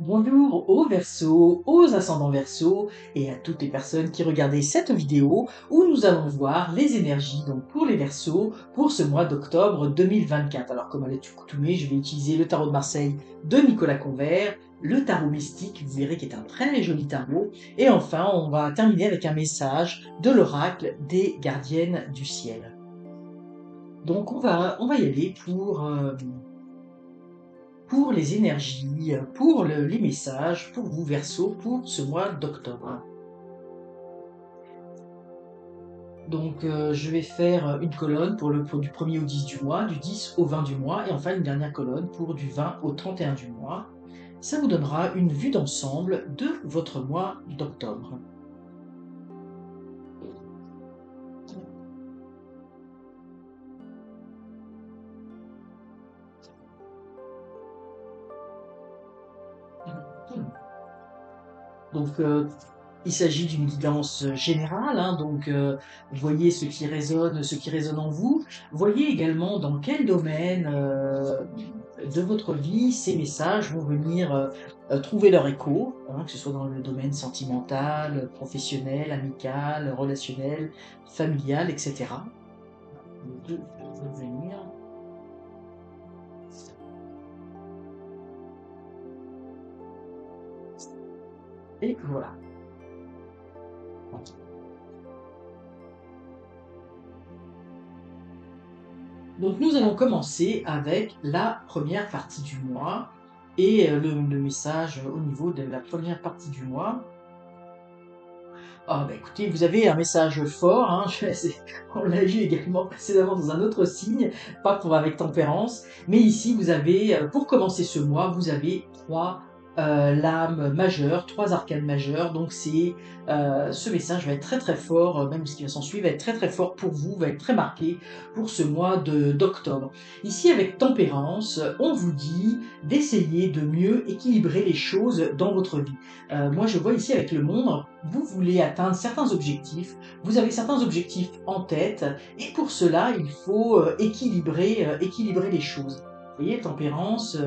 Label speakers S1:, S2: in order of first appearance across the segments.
S1: Bonjour aux Verseaux, aux ascendants Verseaux et à toutes les personnes qui regardaient cette vidéo où nous allons voir les énergies donc pour les Verseaux pour ce mois d'octobre 2024. Alors comme à l'accoutumée, je vais utiliser le tarot de Marseille de Nicolas Convert, le tarot mystique, vous verrez qui est un très joli tarot, et enfin on va terminer avec un message de l'oracle des gardiennes du ciel. Donc on va y aller pour les énergies, pour les messages, pour vous Verseau, pour ce mois d'octobre. Donc je vais faire une colonne pour du 1er au 10 du mois, du 10 au 20 du mois, et enfin une dernière colonne pour du 20 au 31 du mois. Ça vous donnera une vue d'ensemble de votre mois d'octobre. Donc il s'agit d'une guidance générale, hein, donc voyez ce qui résonne en vous. Voyez également dans quel domaine de votre vie ces messages vont venir trouver leur écho, hein, que ce soit dans le domaine sentimental, professionnel, amical, relationnel, familial, etc. De venir. Et voilà. Donc nous allons commencer avec la première partie du mois et le message au niveau de la première partie du mois. Ah bah écoutez, vous avez un message fort, hein, on l'a vu également précédemment dans un autre signe, pas pour avec tempérance, mais ici vous avez, pour commencer ce mois, vous avez trois lames majeures, trois arcanes majeures, donc ce message va être très très fort, même ce qui va s'en suivre va être très très fort pour vous, va être très marqué pour ce mois d'octobre. Ici avec tempérance, on vous dit d'essayer de mieux équilibrer les choses dans votre vie. Moi je vois ici avec le monde, vous voulez atteindre certains objectifs, vous avez certains objectifs en tête, et pour cela, il faut équilibrer les choses. Vous voyez, tempérance,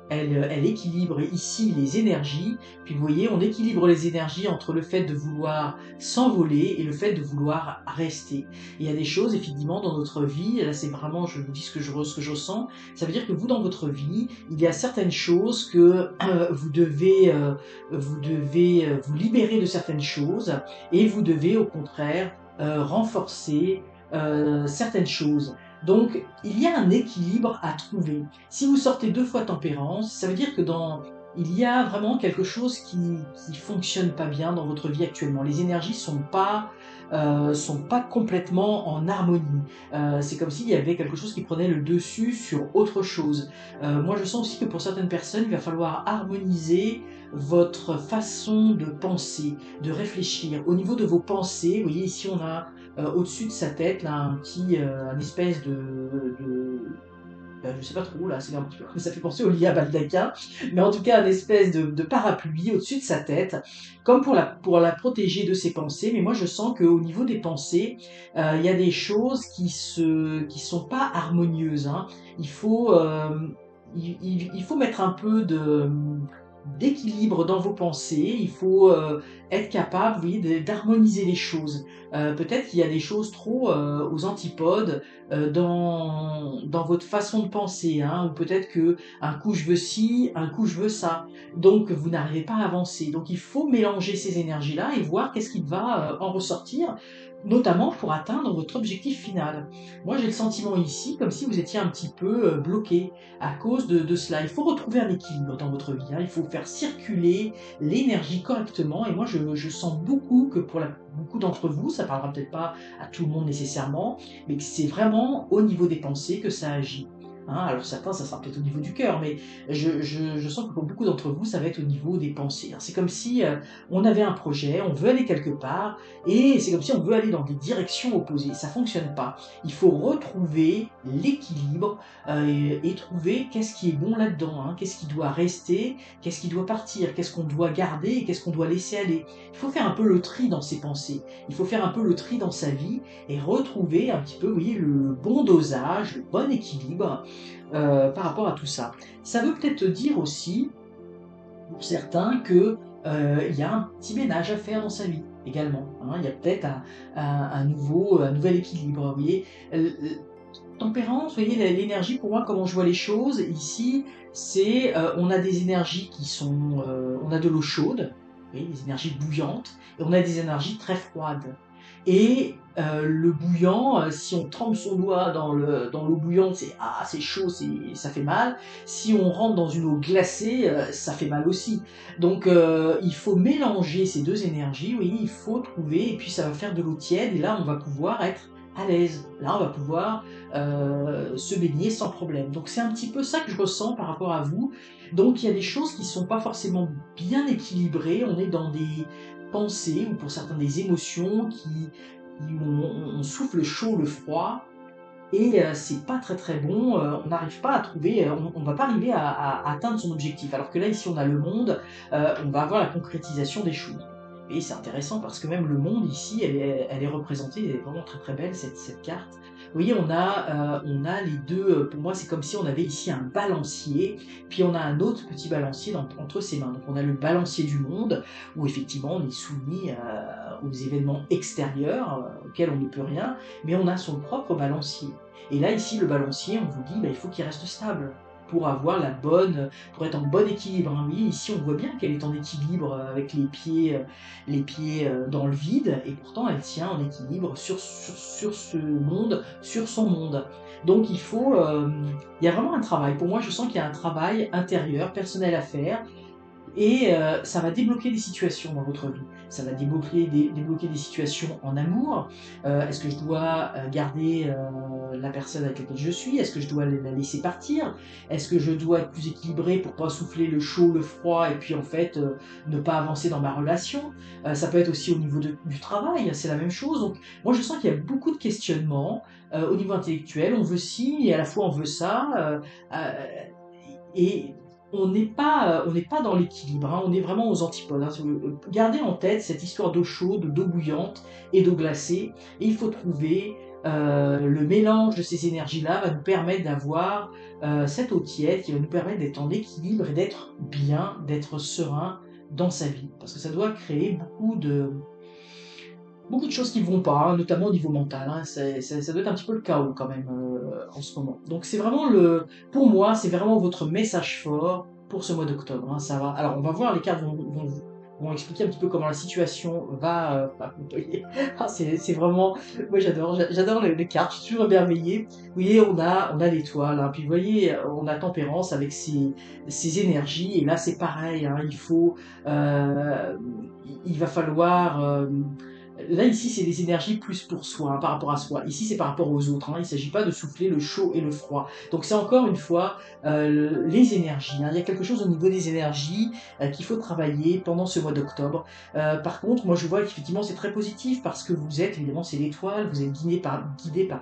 S1: elle équilibre ici les énergies, puis vous voyez, on équilibre les énergies entre le fait de vouloir s'envoler et le fait de vouloir rester. Et il y a des choses, effectivement, dans notre vie, là c'est vraiment, je vous dis ce que je ressens, ça veut dire que vous, dans votre vie, il y a certaines choses que vous devez vous libérer de certaines choses et vous devez au contraire renforcer certaines choses. Donc il y a un équilibre à trouver. Si vous sortez 2 fois tempérance, ça veut dire que il y a vraiment quelque chose qui fonctionne pas bien dans votre vie actuellement. Les énergies sont pas complètement en harmonie. C'est comme s'il y avait quelque chose qui prenait le dessus sur autre chose. Moi, je sens aussi que pour certaines personnes, il va falloir harmoniser votre façon de penser, de réfléchir. Au niveau de vos pensées, vous voyez ici on a au-dessus de sa tête là un espèce je sais pas trop là, c'est un petit peu, ça fait penser au lit à baldaquin, mais en tout cas un espèce de parapluie au-dessus de sa tête, comme pour la protéger de ses pensées. Mais moi je sens qu'au niveau des pensées, il y a des choses qui sont pas harmonieuses, hein. Il faut il faut mettre un peu d'équilibre dans vos pensées, il faut être capable, vous voyez, d'harmoniser les choses. Peut-être qu'il y a des choses trop aux antipodes dans votre façon de penser, hein, ou peut-être que un coup je veux ci, un coup je veux ça, donc vous n'arrivez pas à avancer. Donc il faut mélanger ces énergies-là et voir qu'est-ce qui va en ressortir, notamment pour atteindre votre objectif final. Moi j'ai le sentiment ici comme si vous étiez un petit peu bloqué à cause de cela. Il faut retrouver un équilibre dans votre vie, hein. Il faut faire circuler l'énergie correctement. Et moi, je sens beaucoup que pour beaucoup d'entre vous, ça parlera peut-être pas à tout le monde nécessairement, mais que c'est vraiment au niveau des pensées que ça agit. Hein, alors certains, ça sera peut-être au niveau du cœur, mais je sens que pour beaucoup d'entre vous, ça va être au niveau des pensées, hein. C'est comme si on avait un projet, on veut aller quelque part, et c'est comme si on veut aller dans des directions opposées. Ça fonctionne pas. Il faut retrouver l'équilibre et trouver qu'est-ce qui est bon là-dedans, hein, qu'est-ce qui doit rester, qu'est-ce qui doit partir, qu'est-ce qu'on doit garder et qu'est-ce qu'on doit laisser aller. Il faut faire un peu le tri dans ses pensées, il faut faire un peu le tri dans sa vie et retrouver un petit peu, vous voyez, le bon dosage, le bon équilibre par rapport à tout ça. Ça veut peut-être dire aussi pour certains que il y a un petit ménage à faire dans sa vie également. Hein. Il y a peut-être un nouvel équilibre. Vous voyez, tempérance, vous voyez, l'énergie pour moi, comment je vois les choses ici, c'est on a des énergies qui sont, on a de l'eau chaude, vous voyez, des énergies bouillantes, et on a des énergies très froides. Et le bouillant, si on trempe son doigt dans l'eau bouillante, c'est chaud, ça fait mal. Si on rentre dans une eau glacée, ça fait mal aussi. Donc il faut mélanger ces deux énergies, oui, il faut trouver, et puis ça va faire de l'eau tiède, et là on va pouvoir être à l'aise. Là on va pouvoir se baigner sans problème. Donc c'est un petit peu ça que je ressens par rapport à vous. Donc il y a des choses qui sont pas forcément bien équilibrées, on est dans des pensées ou pour certains des émotions on souffle le chaud, le froid, et c'est pas très très bon, on n'arrive pas à trouver, on va pas arriver à atteindre son objectif. Alors que là ici on a le monde, on va avoir la concrétisation des choses. Et c'est intéressant parce que même le monde ici, elle est représentée, elle est vraiment très très belle cette carte. Vous voyez, on a les deux, pour moi c'est comme si on avait ici un balancier, puis on a un autre petit balancier entre ses mains. Donc on a le balancier du monde, où effectivement on est soumis aux événements extérieurs, auxquels on ne peut rien, mais on a son propre balancier. Et là, ici, le balancier, on vous dit, bah, il faut qu'il reste stable pour avoir pour être en bon équilibre. Hein. Oui, ici, on voit bien qu'elle est en équilibre avec les pieds dans le vide, et pourtant, elle tient en équilibre sur ce monde, sur son monde. Donc, il y a vraiment un travail. Pour moi, je sens qu'il y a un travail intérieur, personnel à faire, et ça va débloquer des situations dans votre vie. Ça va débloquer des situations en amour. Est-ce que je dois garder la personne avec laquelle je suis? Est-ce que je dois la laisser partir? Est-ce que je dois être plus équilibré pour pas souffler le chaud, le froid, et puis en fait ne pas avancer dans ma relation? Ça peut être aussi au niveau du travail, c'est la même chose. Donc moi je sens qu'il y a beaucoup de questionnements au niveau intellectuel. On veut ci et à la fois on veut ça. Euh, et on n'est pas dans l'équilibre, hein, on est vraiment aux antipodes. Hein. Gardez en tête cette histoire d'eau chaude, d'eau bouillante et d'eau glacée. Et il faut trouver le mélange de ces énergies-là va nous permettre d'avoir cette eau tiède qui va nous permettre d'être en équilibre et d'être bien, d'être serein dans sa vie. Parce que ça doit créer beaucoup de choses qui vont pas, hein, notamment au niveau mental. Hein. Ça doit être un petit peu le chaos quand même en ce moment. Donc c'est vraiment pour moi, c'est vraiment votre message fort pour ce mois d'octobre. Hein. Ça va. Alors on va voir, les cartes vont expliquer un petit peu comment la situation va évoluer. Ah, c'est vraiment, moi j'adore les cartes. Je suis toujours émerveillé. Vous voyez, on a l'étoile, hein, puis vous voyez, on a Tempérance avec ses énergies. Et là c'est pareil. Hein, euh, il va falloir là, ici, c'est des énergies plus pour soi, hein, par rapport à soi. Ici, c'est par rapport aux autres. Hein. Il ne s'agit pas de souffler le chaud et le froid. Donc, c'est encore une fois les énergies. Hein. Il y a quelque chose au niveau des énergies qu'il faut travailler pendant ce mois d'octobre. Par contre, moi, je vois qu'effectivement, c'est très positif parce que vous êtes, évidemment, c'est l'étoile. Vous êtes guidé par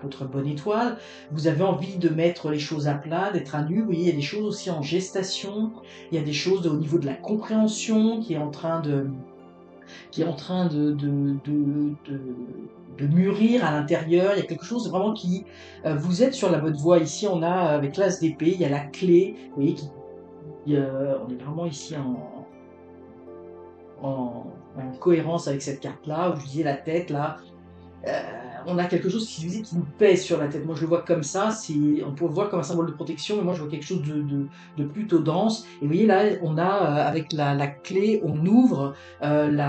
S1: votre bonne étoile. Vous avez envie de mettre les choses à plat, d'être à nu. Vous voyez, il y a des choses aussi en gestation. Il y a des choses au niveau de la compréhension qui est en train de mûrir à l'intérieur. Il y a quelque chose vraiment qui... vous êtes sur la bonne voie. Ici, on a, avec l'as d'épée, il y a la clé. Vous voyez, on est vraiment ici en cohérence avec cette carte-là, où je disais la tête, là. Euh, on a quelque chose qui nous pèse sur la tête. Moi, je le vois comme ça. On peut le voir comme un symbole de protection, mais moi, je vois quelque chose de plutôt dense. Et vous voyez, là, on a, avec la clé, on ouvre le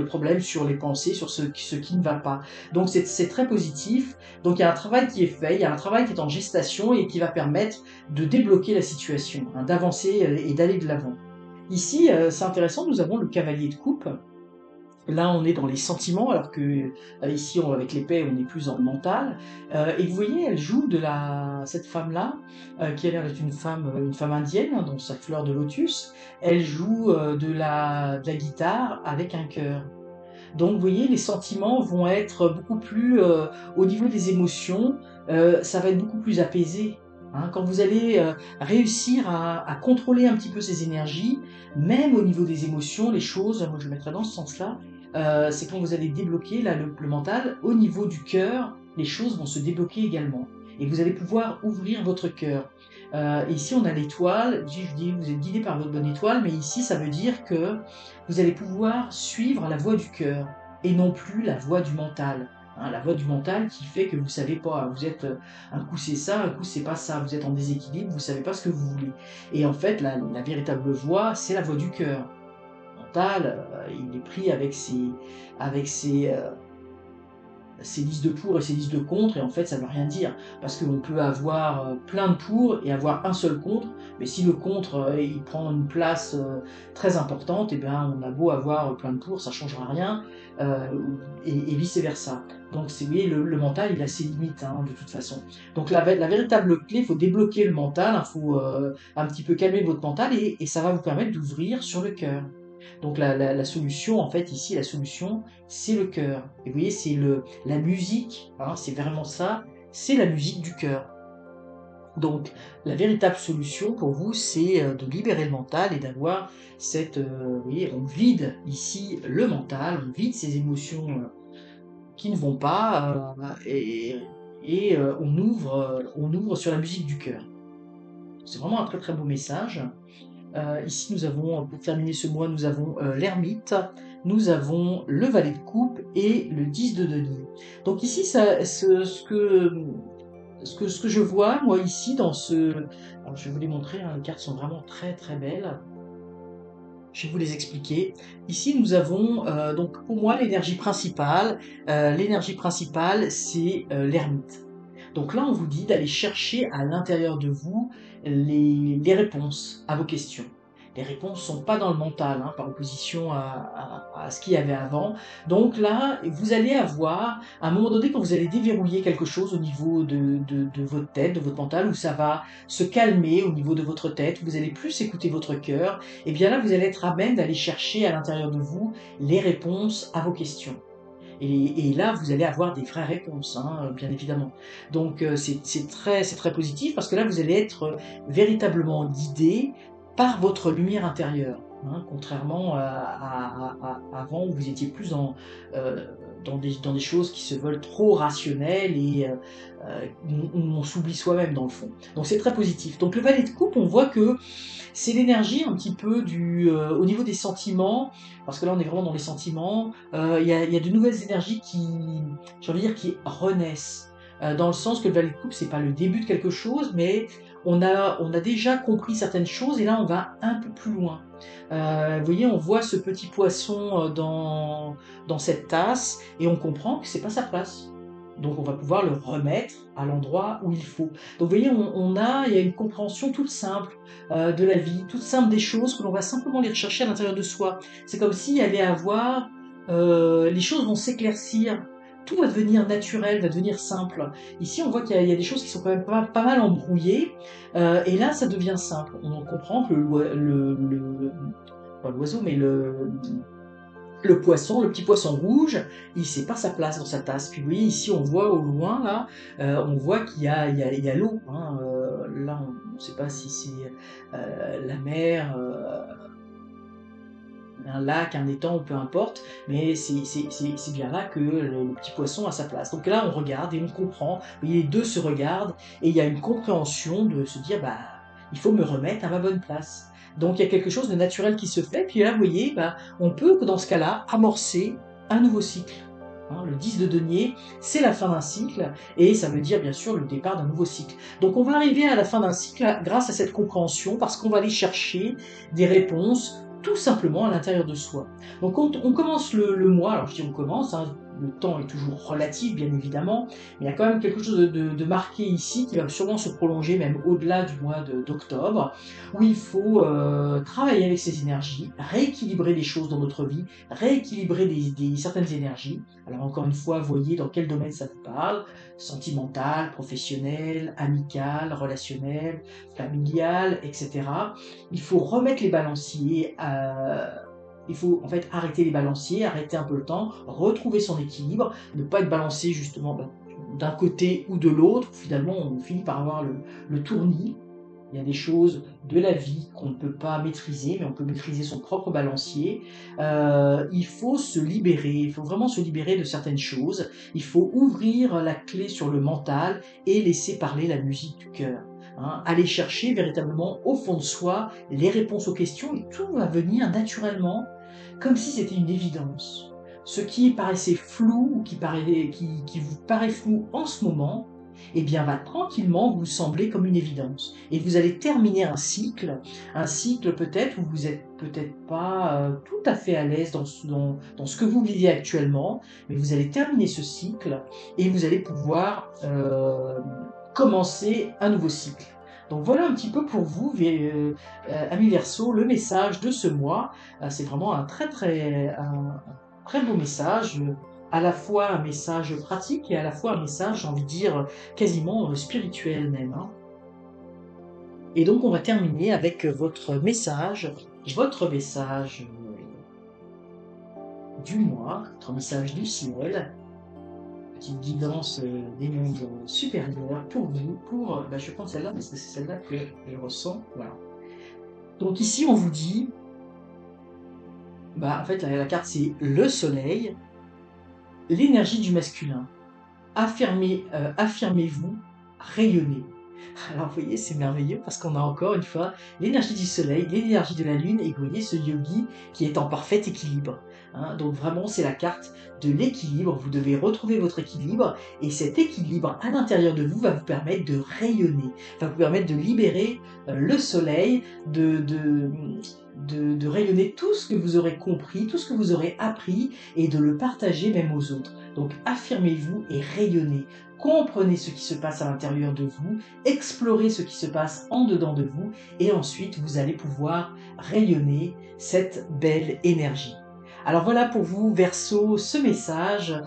S1: problème sur les pensées, sur ce qui ne va pas. Donc, c'est très positif. Donc, il y a un travail qui est fait, il y a un travail qui est en gestation et qui va permettre de débloquer la situation, hein, d'avancer et d'aller de l'avant. Ici, c'est intéressant, nous avons le cavalier de coupe. Là, on est dans les sentiments, alors que ici, avec l'épée, on est plus en mental. Et vous voyez, elle joue cette femme-là, qui a l'air d'être une femme indienne, hein, dans sa fleur de lotus. Elle joue de la guitare avec un cœur. Donc, vous voyez, les sentiments vont être beaucoup plus au niveau des émotions. Ça va être beaucoup plus apaisé. Hein. Quand vous allez réussir à contrôler un petit peu ces énergies, même au niveau des émotions, les choses, moi je le mettrais dans ce sens-là, c'est quand vous allez débloquer là, le mental, au niveau du cœur, les choses vont se débloquer également. et vous allez pouvoir ouvrir votre cœur. Ici, on a l'étoile. Je dis, vous êtes guidé par votre bonne étoile, mais ici, ça veut dire que vous allez pouvoir suivre la voie du cœur et non plus la voie du mental. Hein, la voie du mental qui fait que vous savez pas, vous êtes un coup c'est ça, un coup c'est pas ça, vous êtes en déséquilibre, vous savez pas ce que vous voulez. Et en fait, la véritable voie, c'est la voie du cœur. Le mental, il est pris avec ses listes de pour et ses listes de contre, et en fait ça veut rien dire, parce qu'on peut avoir plein de pour et avoir un seul contre, mais si le contre il prend une place très importante, et bien on a beau avoir plein de pour, ça changera rien, euh, et vice versa. Donc vous voyez, le mental il a ses limites hein, de toute façon. Donc la véritable clé, il faut débloquer le mental, il faut un petit peu calmer votre mental, et ça va vous permettre d'ouvrir sur le cœur. Donc la solution, en fait, ici, la solution, c'est le cœur. Et vous voyez, c'est la musique, hein, c'est vraiment ça, c'est la musique du cœur. Donc la véritable solution pour vous, c'est de libérer le mental et d'avoir cette... vous voyez, on vide ici le mental, on vide ces émotions qui ne vont pas, et on ouvre sur la musique du cœur. C'est vraiment un très très beau message. Ici, nous avons, pour terminer ce mois, nous avons l'ermite, nous avons le valet de coupe et le 10 de denier. Donc ici, ce que je vois, moi, ici, dans ce... Alors, je vais vous les montrer, hein, les cartes sont vraiment très très belles. Je vais vous les expliquer. Ici, nous avons, donc pour moi, l'énergie principale. L'énergie principale, c'est l'ermite. Donc là, on vous dit d'aller chercher à l'intérieur de vous les réponses à vos questions. Les réponses ne sont pas dans le mental, hein, par opposition à ce qu'il y avait avant. Donc là, vous allez avoir, à un moment donné, quand vous allez déverrouiller quelque chose au niveau de votre tête, de votre mental, où ça va se calmer au niveau de votre tête, vous allez plus écouter votre cœur, et bien là, vous allez être à même d'aller chercher à l'intérieur de vous les réponses à vos questions. Et là, vous allez avoir des vraies réponses, hein, bien évidemment. Donc c'est très positif parce que là, vous allez être véritablement guidé par votre lumière intérieure. Hein, contrairement à avant où vous étiez plus dans des choses qui se veulent trop rationnelles et où on s'oublie soi-même dans le fond. Donc c'est très positif. Donc le valet de coupe, on voit que c'est l'énergie un petit peu au niveau des sentiments, parce que là on est vraiment dans les sentiments, il y a de nouvelles énergies j'ai envie de dire, qui renaissent. Dans le sens que le valet de coupe, c'est pas le début de quelque chose, mais on a déjà compris certaines choses et là on va un peu plus loin. Vous voyez, on voit ce petit poisson dans cette tasse et on comprend que c'est pas sa place. Donc on va pouvoir le remettre à l'endroit où il faut. Donc vous voyez, il y a une compréhension toute simple de la vie, toute simple des choses que l'on va simplement les rechercher à l'intérieur de soi. C'est comme s'il y allait avoir, les choses vont s'éclaircir, tout va devenir naturel, va devenir simple. Ici, on voit qu'il y a des choses qui sont quand même pas mal embrouillées, et là, ça devient simple. On comprend que pas l'oiseau, mais le poisson, le petit poisson rouge, il sait pas sa place dans sa tasse. Puis vous voyez, ici, on voit au loin, là, on voit il y a l'eau. Hein, là, on ne sait pas si c'est la mer, un lac, un étang, peu importe, mais c'est bien là que le petit poisson a sa place. Donc là, on regarde et on comprend. Vous voyez, les deux se regardent et il y a une compréhension de se dire, bah, il faut me remettre à ma bonne place. Donc il y a quelque chose de naturel qui se fait. Puis là, vous voyez, bah, on peut, dans ce cas-là, amorcer un nouveau cycle. Hein, le 10 de denier, c'est la fin d'un cycle, et ça veut dire bien sûr le départ d'un nouveau cycle. Donc on va arriver à la fin d'un cycle grâce à cette compréhension, parce qu'on va aller chercher des réponses tout simplement à l'intérieur de soi. Donc on commence le mois, alors je dis on commence, hein, le temps est toujours relatif bien évidemment, mais il y a quand même quelque chose de marqué ici qui va sûrement se prolonger même au-delà du mois d'octobre, où il faut travailler avec ces énergies, rééquilibrer les choses dans notre vie, rééquilibrer certaines énergies. Alors encore une fois, voyez dans quel domaine ça vous parle, sentimental, professionnel, amical, relationnel, familial, etc. Il faut remettre les balanciers, il faut en fait arrêter les balanciers, arrêter un peu le temps, retrouver son équilibre, ne pas être balancé justement d'un côté ou de l'autre. Finalement, on finit par avoir le tournis. Il y a des choses de la vie qu'on ne peut pas maîtriser, mais on peut maîtriser son propre balancier. Il faut se libérer, il faut vraiment se libérer de certaines choses. Il faut ouvrir la clé sur le mental et laisser parler la musique du cœur. Hein. Aller chercher véritablement au fond de soi les réponses aux questions et tout va venir naturellement, comme si c'était une évidence. Ce qui paraissait flou ou qui vous paraît flou en ce moment, eh bien, va tranquillement vous sembler comme une évidence. Et vous allez terminer un cycle peut-être où vous êtes peut-être pas tout à fait à l'aise dans ce que vous vivez actuellement, mais vous allez terminer ce cycle et vous allez pouvoir commencer un nouveau cycle. Donc voilà un petit peu pour vous, amis Verseau, le message de ce mois. C'est vraiment un très beau message, à la fois un message pratique et à la fois un message, j'ai envie de dire, quasiment spirituel même. Hein. Et donc on va terminer avec votre message du mois, votre message du ciel, petite guidance des mondes supérieurs pour vous, je prends celle-là parce que c'est celle-là que je ressens. Voilà. Donc ici on vous dit, en fait la carte c'est le soleil, l'énergie du masculin. Affirmez-vous, rayonnez. Alors vous voyez, c'est merveilleux parce qu'on a encore une fois l'énergie du soleil, l'énergie de la lune et vous voyez ce yogi qui est en parfait équilibre. Hein. Donc vraiment, c'est la carte de l'équilibre. Vous devez retrouver votre équilibre et cet équilibre à l'intérieur de vous va vous permettre de rayonner, va vous permettre de libérer le soleil, de rayonner tout ce que vous aurez compris, tout ce que vous aurez appris et de le partager même aux autres. Donc affirmez-vous et rayonnez. Comprenez ce qui se passe à l'intérieur de vous, explorez ce qui se passe en dedans de vous et ensuite vous allez pouvoir rayonner cette belle énergie. Alors voilà pour vous, Verseau, ce message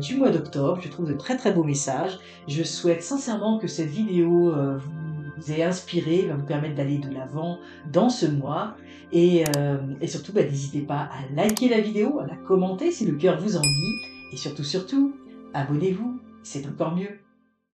S1: du mois d'octobre. Je trouve de très très beaux messages. Je souhaite sincèrement que cette vidéo vous ait inspiré, va vous permettre d'aller de l'avant dans ce mois. Et surtout, n'hésitez pas à liker la vidéo, à la commenter si le cœur vous en dit. Et surtout, abonnez-vous, c'est encore mieux.